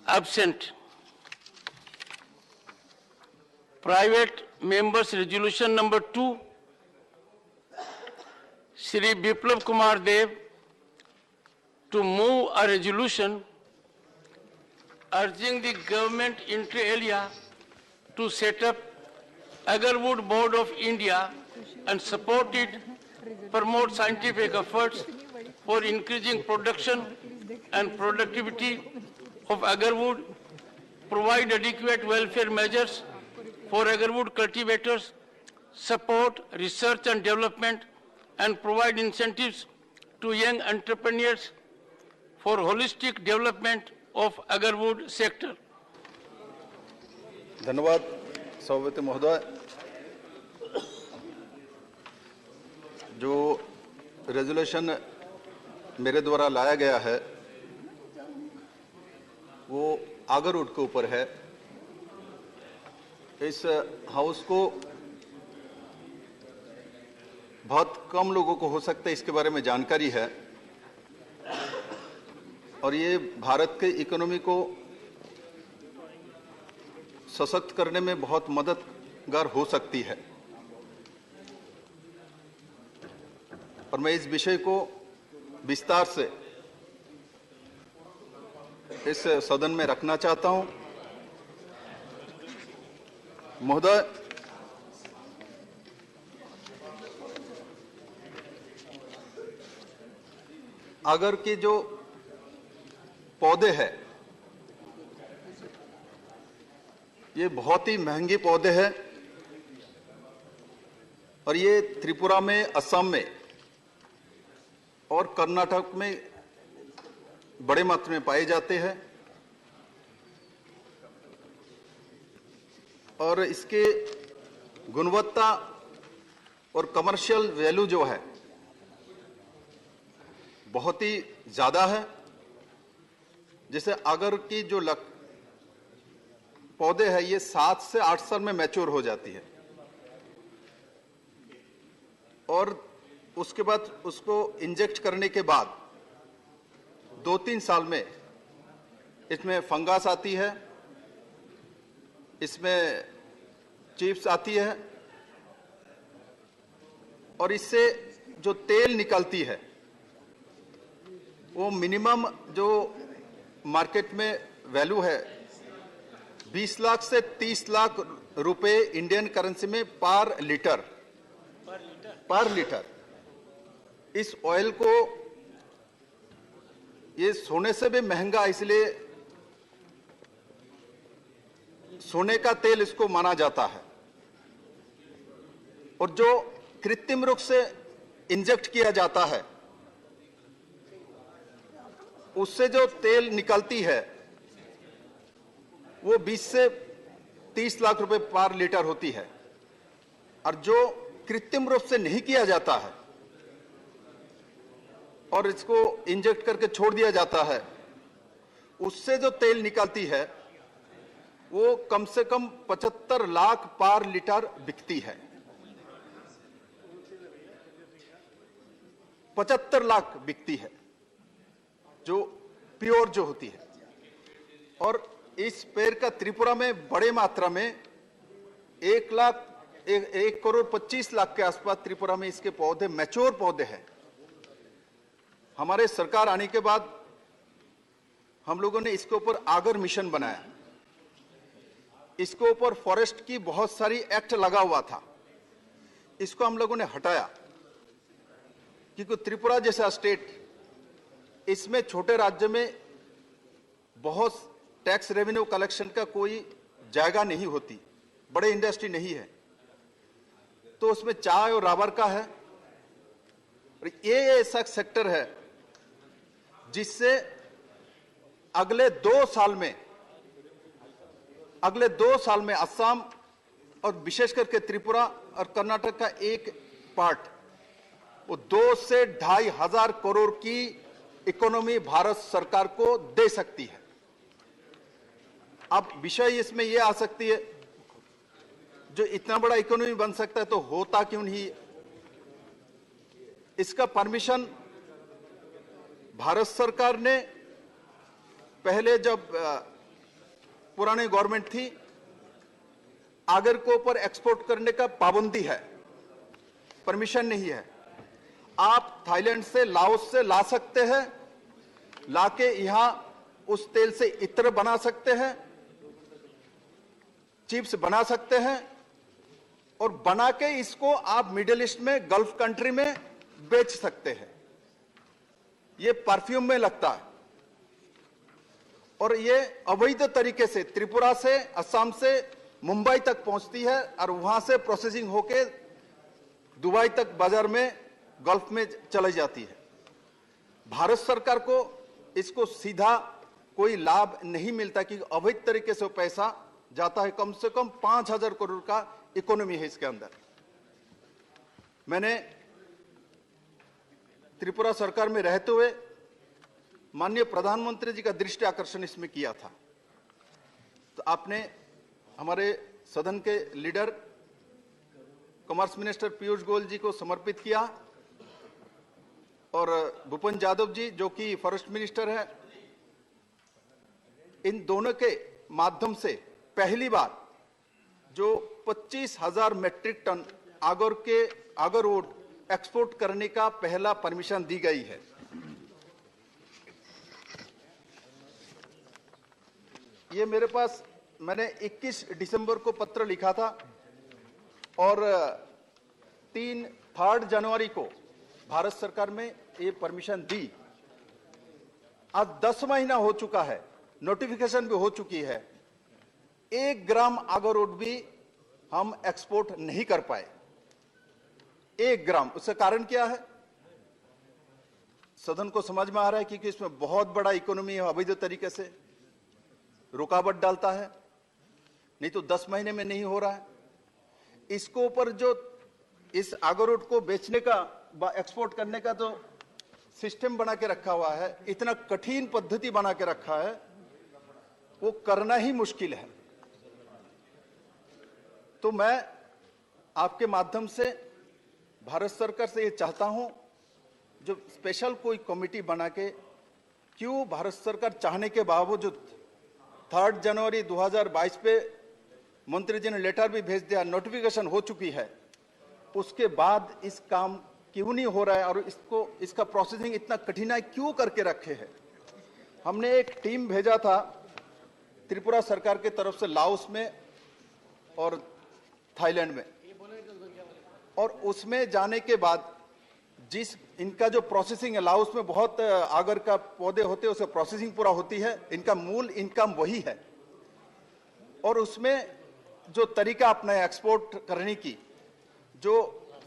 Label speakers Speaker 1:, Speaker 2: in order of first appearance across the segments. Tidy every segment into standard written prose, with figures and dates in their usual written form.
Speaker 1: Absent. Private members resolution number 2, Shri Biplav Kumar Dev to move a resolution urging the government inter alia to set up Agarwood Board of India and support it, promote scientific efforts for increasing production and productivity of agarwood, provide adequate welfare measures for agarwood cultivators, support research and development, and provide incentives to young entrepreneurs for holistic development of agarwood sector.
Speaker 2: धन्यवाद सभापति महोदय। जो resolution मेरे द्वारा लाया गया है वो आगरवुड के ऊपर है। इस हाउस को बहुत कम लोगों को हो सकता है इसके बारे में जानकारी है और ये भारत के इकोनॉमी को सशक्त करने में बहुत मददगार हो सकती है और मैं इस विषय को विस्तार से इस सदन में रखना चाहता हूं। महोदय, अगर की जो पौधे हैं ये बहुत ही महंगे पौधे हैं और ये त्रिपुरा में, असम में और कर्नाटक में बड़े मात्रा में पाए जाते हैं और इसके गुणवत्ता और कमर्शियल वैल्यू जो है बहुत ही ज्यादा है। जैसे अगर की जो पौधे हैं ये 7 से 8 साल में मैच्योर हो जाती है और उसके बाद उसको इंजेक्ट करने के बाद 2-3 साल में इसमें फंगस आती है, इसमें चिप्स आती है और इससे जो तेल निकलती है वो मिनिमम जो मार्केट में वैल्यू है 20 लाख से 30 लाख रुपए इंडियन करेंसी में पर लीटर। इस ऑयल को ये सोने से भी महंगा, इसलिए सोने का तेल इसको माना जाता है और जो कृत्रिम रूप से इंजेक्ट किया जाता है उससे जो तेल निकलती है वो 20 से 30 लाख रुपए पर लीटर होती है और जो कृत्रिम रूप से नहीं किया जाता है और इसको इंजेक्ट करके छोड़ दिया जाता है उससे जो तेल निकलती है वो कम से कम 75 लाख पर लीटर बिकती है। 75 लाख बिकती है जो प्योर जो होती है और इस पेड़ का त्रिपुरा में बड़े मात्रा में 1 करोड़ 25 लाख के आसपास त्रिपुरा में इसके पौधे, मैच्योर पौधे हैं। हमारे सरकार आने के बाद हम लोगों ने इसके ऊपर आगर मिशन बनाया। इसके ऊपर फॉरेस्ट की बहुत सारी एक्ट लगा हुआ था, इसको हम लोगों ने हटाया क्योंकि त्रिपुरा जैसा स्टेट, इसमें छोटे राज्य में बहुत टैक्स रेवेन्यू कलेक्शन का कोई जगह नहीं होती, बड़े इंडस्ट्री नहीं है, तो उसमें चाय और रबर का है और ये ऐसा सेक्टर है जिससे अगले 2 साल में असम और विशेष करके त्रिपुरा और कर्नाटक का एक पार्ट वो 2 से 2,500 करोड़ की इकोनॉमी भारत सरकार को दे सकती है। अब विषय इसमें यह आ सकती है जो इतना बड़ा इकोनॉमी बन सकता है तो होता क्यों नहीं। इसका परमिशन भारत सरकार ने पहले जब पुरानी गवर्नमेंट थी, आगर के ऊपर एक्सपोर्ट करने का पाबंदी है, परमिशन नहीं है। आप थाईलैंड से, लाओस से ला सकते हैं, लाके यहां उस तेल से इत्र बना सकते हैं, चिप्स बना सकते हैं, और बना के इसको आप मिडिल ईस्ट में, गल्फ कंट्री में बेच सकते हैं। ये परफ्यूम में लगता है और ये अवैध तरीके से त्रिपुरा से, असम से मुंबई तक पहुंचती है और वहां से प्रोसेसिंग होके दुबई तक बाजार में, गल्फ में चली जाती है। भारत सरकार को इसको सीधा कोई लाभ नहीं मिलता कि अवैध तरीके से वो पैसा जाता है। कम से कम 5,000 करोड़ का इकोनॉमी है इसके अंदर। मैंने त्रिपुरा सरकार में रहते हुए माननीय प्रधानमंत्री जी का दृष्टि आकर्षण इसमें किया था, तो आपने हमारे सदन के leader commerce minister Piyush Goyal ji को समर्पित किया, और भूपेन्द्र यादव जी जो कि फॉरेस्ट मिनिस्टर है, इन दोनों के माध्यम से पहली बार जो 25,000 मेट्रिक टन आगरवुड एक्सपोर्ट करने का पहला परमिशन दी गई है। ये मेरे पास, मैंने 21 दिसंबर को पत्र लिखा था और 3 जनवरी को भारत सरकार में ये परमिशन दी। आज 10 महीना हो चुका है, नोटिफिकेशन भी हो चुकी है, 1 ग्राम आगरवुड भी हम एक्सपोर्ट नहीं कर पाए। 1 ग्राम। उसका कारण क्या है? सदन को समझ में आ रहा है क्योंकि इसमें बहुत बड़ा इकोनॉमी है, अवैध तरीके से रुकावट डालता है, नहीं तो 10 महीने में नहीं हो रहा है। इसको ऊपर जो इस आगरवुड को बेचने का, एक्सपोर्ट करने का जो सिस्टम बना के रखा हुआ है, इतना कठिन पद्धति बना के रखा है, वो करना ही मुश्किल है। तो मैं आपके माध्यम से भारत सरकार से ये चाहता हूं, जो स्पेशल कोई कमेटी बना के, क्यों भारत सरकार चाहने के बावजूद 3 जनवरी 2022 पे मंत्री जी ने लेटर भी भेज दिया, नोटिफिकेशन हो चुकी है, उसके बाद इस काम क्यों नहीं हो रहा है और इसका प्रोसेसिंग इतना कठिनाई क्यों करके रखे है। हमने एक टीम भेजा था त्रिपुरा सरकार की तरफ से लाओस में और थाईलैंड में, और उसमें जाने के बाद जिस इनका जो प्रोसेसिंग है, लाओस में बहुत आगर का पौधे होते हैं, उसका प्रोसेसिंग पूरा होती है, इनका मूल इनकम वही है, और उसमें जो तरीका अपनाया एक्सपोर्ट करने की, जो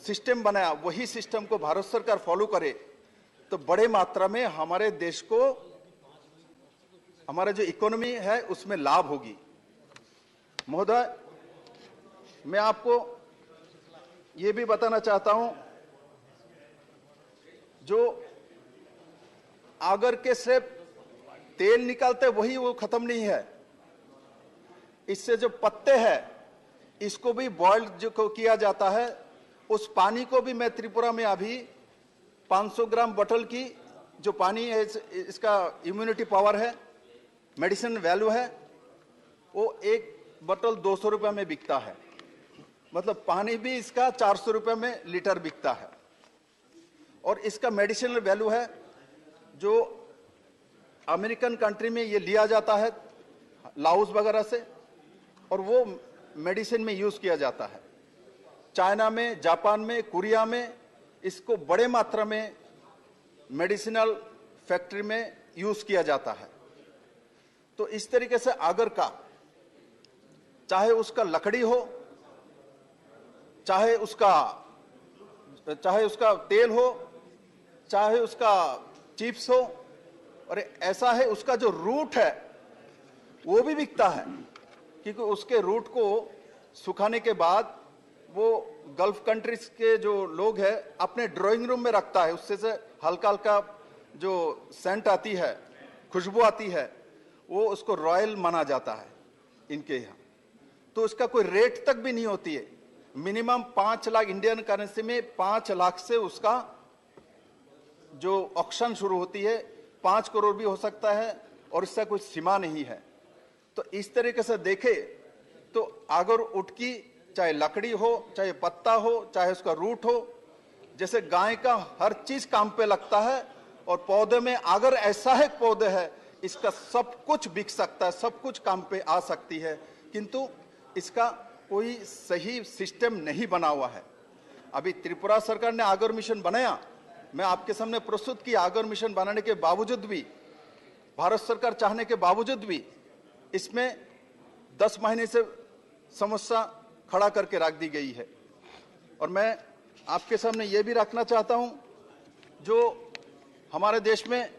Speaker 2: सिस्टम बनाया, वही सिस्टम को भारत सरकार फॉलो करे तो बड़े मात्रा में हमारे देश को, हमारा जो इकोनॉमी है उसमें लाभ होगी। महोदय, मैं आपको ये भी बताना चाहता हूं, जो आगर के से तेल निकालते वही वो खत्म नहीं है, इससे जो पत्ते हैं इसको भी बॉइल जो किया जाता है, उस पानी को भी मैं त्रिपुरा में अभी 500 ग्राम बोतल की जो पानी है, इसका इम्यूनिटी पावर है, मेडिसिन वैल्यू है, वो एक बोतल 200 रुपए में बिकता है। मतलब पानी भी इसका 400 रुपए में लीटर बिकता है, और इसका मेडिसिनल वैल्यू है, जो अमेरिकन कंट्री में ये लिया जाता है लाओस वगैरह से, और वो मेडिसिन में यूज किया जाता है। चाइना में, जापान में, कोरिया में इसको बड़े मात्रा में मेडिसिनल फैक्ट्री में यूज किया जाता है। तो इस तरीके से आगर का, चाहे उसका लकड़ी हो, चाहे उसका तेल हो, चाहे उसका चिप्स हो, और ऐसा है उसका जो रूट है वो भी बिकता है, क्योंकि उसके रूट को सुखाने के बाद वो गल्फ कंट्रीज के जो लोग हैं अपने ड्राइंग रूम में रखता है, उससे से हल्का हल्का जो सेंट आती है, खुशबू आती है, वो उसको रॉयल माना जाता है इनके यहाँ। तो उसका कोई रेट तक भी नहीं होती है, मिनिमम 5 लाख इंडियन करेंसी में 5 लाख से उसका जो ऑक्शन शुरू होती है, 5 करोड़ भी हो सकता है, और इसका कोई सीमा नहीं है। तो इस तरीके से देखे तो आगर वुड की चाहे लकड़ी हो, चाहे पत्ता हो, चाहे उसका रूट हो, जैसे गाय का हर चीज काम पे लगता है, और पौधे में अगर ऐसा है पौधे है इसका सब कुछ बिक सकता है, सब कुछ काम पे आ सकती है, किंतु इसका कोई सही सिस्टम नहीं बना हुआ है। अभी त्रिपुरा सरकार ने आगर मिशन बनाया, मैं आपके सामने प्रस्तुत किया। आगर मिशन बनाने के बावजूद भी, भारत सरकार चाहने के बावजूद भी, इसमें 10 महीने से समस्या खड़ा करके रख दी गई है। और मैं आपके सामने ये भी रखना चाहता हूं, जो हमारे देश में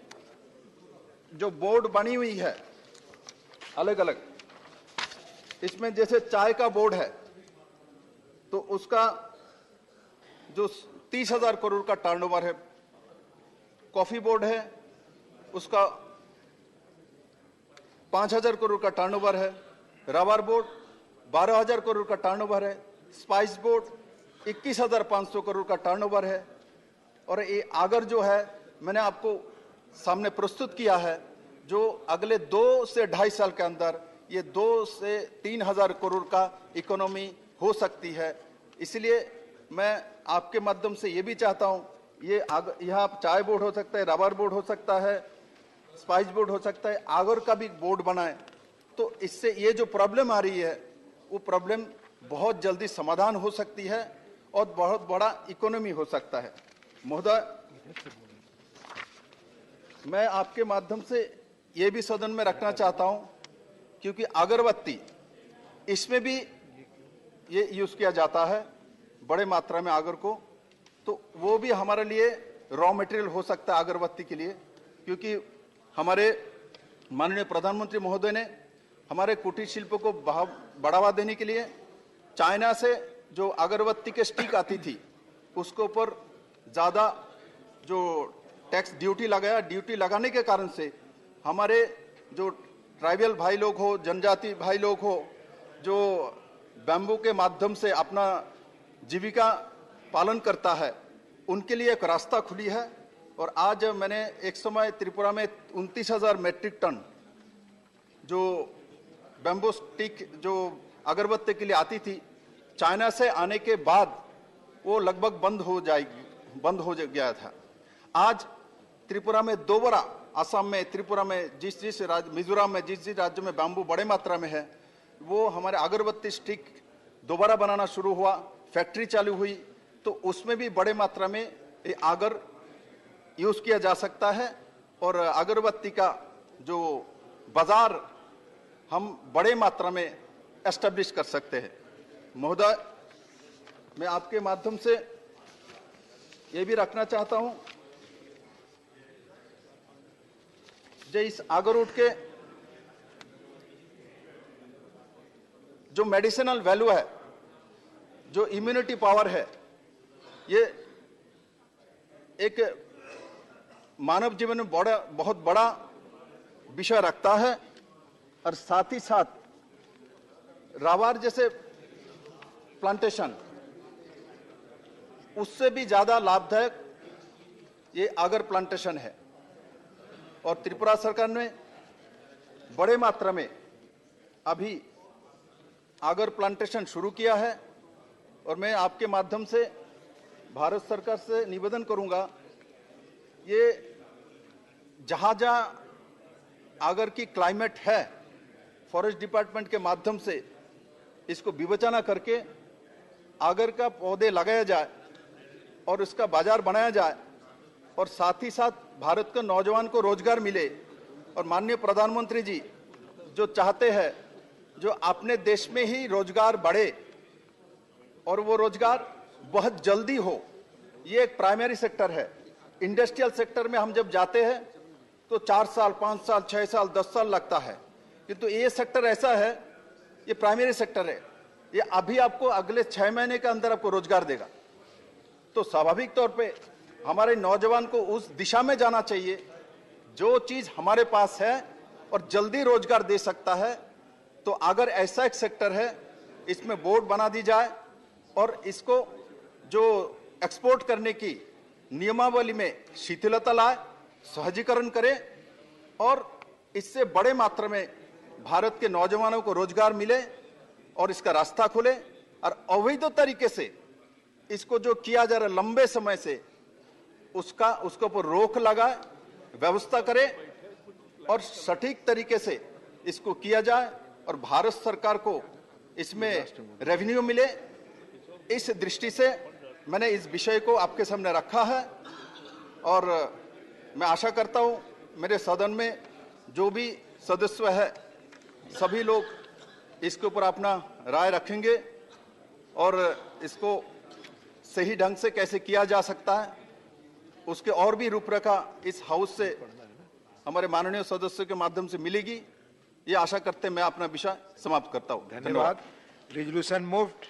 Speaker 2: जो बोर्ड बनी हुई है अलग अलग, इसमें जैसे चाय का बोर्ड है तो उसका जो 30,000 करोड़ का टर्नओवर है, कॉफी बोर्ड है उसका 5,000 करोड़ का टर्नओवर है, रबर बोर्ड 12,000 करोड़ का टर्नओवर है, स्पाइस बोर्ड 21,500 करोड़ का टर्नओवर है, और ये आगर जो है मैंने आपको सामने प्रस्तुत किया है, जो अगले 2 से 2.5 साल के अंदर ये 2 से 3,000 करोड़ का इकोनॉमी हो सकती है। इसलिए मैं आपके माध्यम से ये भी चाहता हूँ, ये यहाँ चाय बोर्ड हो सकता है, रबर बोर्ड हो सकता है, स्पाइस बोर्ड हो सकता है, आगर का भी बोर्ड बनाए, तो इससे ये जो प्रॉब्लम आ रही है वो प्रॉब्लम बहुत जल्दी समाधान हो सकती है और बहुत बड़ा इकोनॉमी हो सकता है। महोदय, मैं आपके माध्यम से ये भी सदन में रखना चाहता हूं, क्योंकि अगरबत्ती इसमें भी ये यूज किया जाता है बड़े मात्रा में आगर को, तो वो भी हमारे लिए रॉ मटेरियल हो सकता है अगरबत्ती के लिए, क्योंकि हमारे माननीय प्रधानमंत्री महोदय ने हमारे कुटीर शिल्प को बढ़ावा देने के लिए चाइना से जो अगरबत्ती के स्टिक आती थी उसके ऊपर ज्यादा जो टैक्स ड्यूटी लगाया, ड्यूटी लगाने के कारण से हमारे जो ट्राइबल भाई लोग हो, जनजाति भाई लोग हो, जो बैम्बू के माध्यम से अपना जीविका पालन करता है, उनके लिए एक रास्ता खुली है। और आज मैंने एक समय त्रिपुरा में 29,000 मैट्रिक टन जो बैम्बू स्टिक जो अगरबत्ती के लिए आती थी, चाइना से आने के बाद वो लगभग बंद हो गया था। आज त्रिपुरा में दोबारा, असम में, त्रिपुरा में, जिस राज्य, मिजोरम में जिस राज्य में बैम्बू बड़े मात्रा में है, वो हमारे अगरबत्ती स्टिक दोबारा बनाना शुरू हुआ, फैक्ट्री चालू हुई, तो उसमें भी बड़े मात्रा में ये आगर यूज किया जा सकता है और अगरबत्ती का जो बाजार हम बड़े मात्रा में एस्टेब्लिश कर सकते हैं। महोदय, मैं आपके माध्यम से ये भी रखना चाहता हूं, जो इस आगरवुड के जो मेडिसिनल वैल्यू है, जो इम्यूनिटी पावर है, ये एक मानव जीवन में बहुत बड़ा विषय रखता है। और साथ ही साथ रावार जैसे प्लांटेशन, उससे भी ज्यादा लाभदायक ये आगर प्लांटेशन है। और त्रिपुरा सरकार ने बड़े मात्रा में अभी आगर प्लांटेशन शुरू किया है, और मैं आपके माध्यम से भारत सरकार से निवेदन करूंगा, ये जहां जहां आगर की क्लाइमेट है, फॉरेस्ट डिपार्टमेंट के माध्यम से इसको विवेचना करके आगर का पौधे लगाया जाए और इसका बाजार बनाया जाए, और साथ ही साथ भारत के नौजवान को रोजगार मिले। और माननीय प्रधानमंत्री जी जो चाहते हैं, जो अपने देश में ही रोजगार बढ़े और वो रोजगार बहुत जल्दी हो, ये एक प्राइमरी सेक्टर है। इंडस्ट्रियल सेक्टर में हम जब जाते हैं तो 4 साल, 5 साल, 6 साल, 10 साल लगता है, किंतु ये सेक्टर ऐसा है, ये प्राइमरी सेक्टर है, ये अभी आपको अगले 6 महीने के अंदर आपको रोजगार देगा। तो स्वाभाविक तौर पे हमारे नौजवान को उस दिशा में जाना चाहिए, जो चीज हमारे पास है और जल्दी रोजगार दे सकता है। तो अगर ऐसा एक सेक्टर है, इसमें बोर्ड बना दी जाए और इसको जो एक्सपोर्ट करने की नियमावली में शिथिलता लाए, सहजीकरण करे, और इससे बड़े मात्रा में भारत के नौजवानों को रोजगार मिले और इसका रास्ता खुले, और अवैध तरीके से इसको जो किया जा रहा है लंबे समय से, उसके ऊपर रोक लगाए, व्यवस्था करे और सटीक तरीके से इसको किया जाए और भारत सरकार को इसमें रेवेन्यू मिले। इस दृष्टि से मैंने इस विषय को आपके सामने रखा है और मैं आशा करता हूं मेरे सदन में जो भी सदस्य है सभी लोग इसके ऊपर अपना राय रखेंगे और इसको सही ढंग से कैसे किया जा सकता है उसके और भी रूपरेखा इस हाउस से हमारे माननीय सदस्यों के माध्यम से मिलेगी। ये आशा करते मैं अपना विषय समाप्त करता हूं।
Speaker 3: धन्यवाद। Resolution moved.